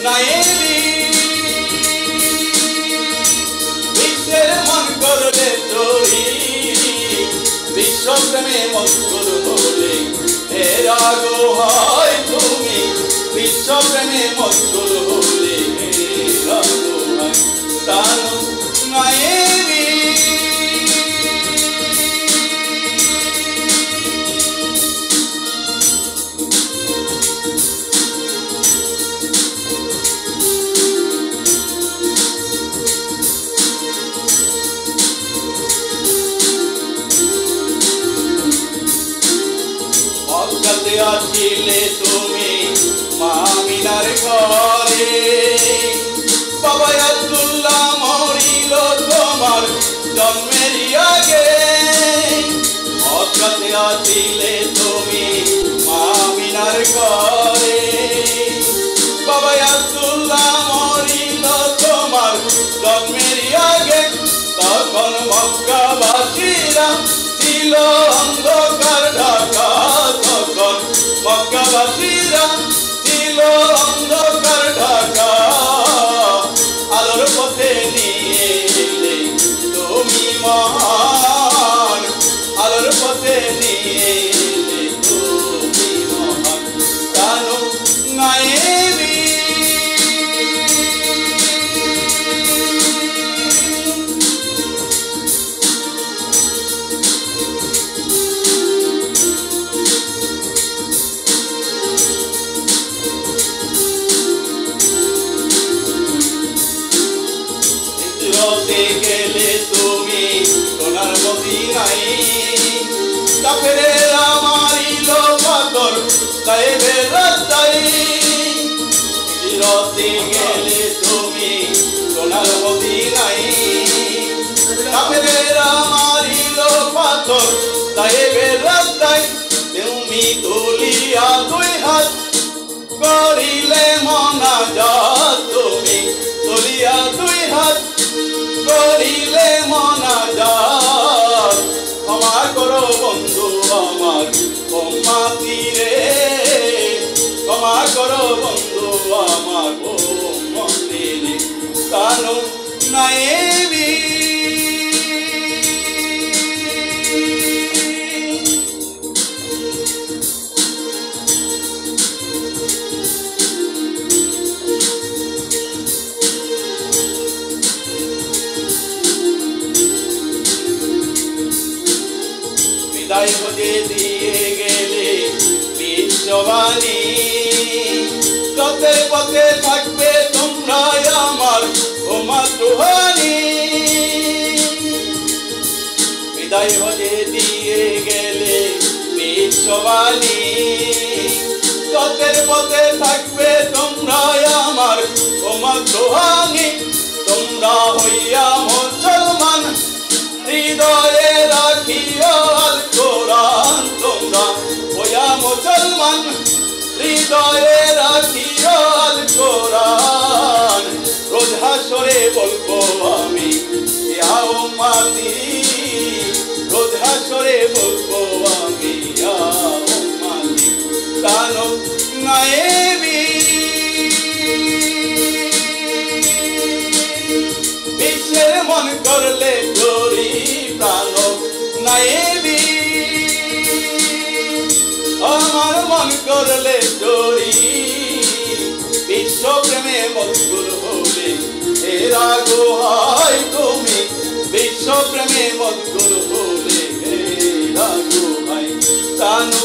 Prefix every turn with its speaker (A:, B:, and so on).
A: নাইবি বিশ্বের মন করলে চোরি বিশ্বপ্রেমে মজগুল হলে হেরা গো হয় তুমি বিশ্বপ্রেমে মজগুল হলে হেরা গো হয় প্রাণ নাইবি আসিলে তুমি মামিনার ঘরে বাবা আব্দুল্লাহ মরিল তোমার জন্মের আগে হঠাৎ আসিলে তুমি মামিনার ঘরে বাবা আব্দুল্লাহ মরিল তোমার জন্মের আগে তখন মক্কাবাসীরা ছিল অন্ধকার ঢাকা তখন মক্কাবাসীরা ছিল অন্ধকার ঢাকা আলোর পথে নিয়ে এলে তুমি মহান আলোর পথে নিয়ে এলে তুমি মহান জানো নাইবি গেলে তুমি সোনার মদিনায় কাফেরেরা মারিল পাথর তাইবের রাস্তায় হিজরতে গেলে তুমি সোনার মদিনায় কাফেরেরা মারিল পাথর তাইবের রাস্তায় তুমি তুলিয়া দুই হাত করিলে মোনাজাত তুমি তুলিয়া দুই হাত করিলে মোনাজাত ক্ষমা করো বন্ধু আমার উম্মতি রে ক্ষমা করো বন্ধু আমার উম্মতি রে কানো নাইবি বিদায় হতে দিয়ে গেলে বিশ্ববাণী পথে পথে থাকবে তোমরা আমার উম্মত রুহানি বিদায় হতে দিয়ে গেলে বিশ্ববাণী পথে পথে থাকবে তোমরা আমার উম্মত রুহানি তোমরা হইয়া মুসলমান হৃদয়ে রাখিও আল কোরআন তোমরা হইয়া মুসলমান হৃদয়ে রাখিও আল কোরআন রোজ হাসরে বলবো আমি ইয়া উম্মতি রোজ হাসরে বলবো আমি ইয়া উম্মতি জানো নাইবি বিশ্বের মন করলে চোরি প্রাণ নাইবি আমার মন করলে চোরি বিশ্বপ্রেমে মজগুল হলে হেরা গো হয় তুমি বিশ্বপ্রেমে মজগুল হলে হেরা গো হয় জানো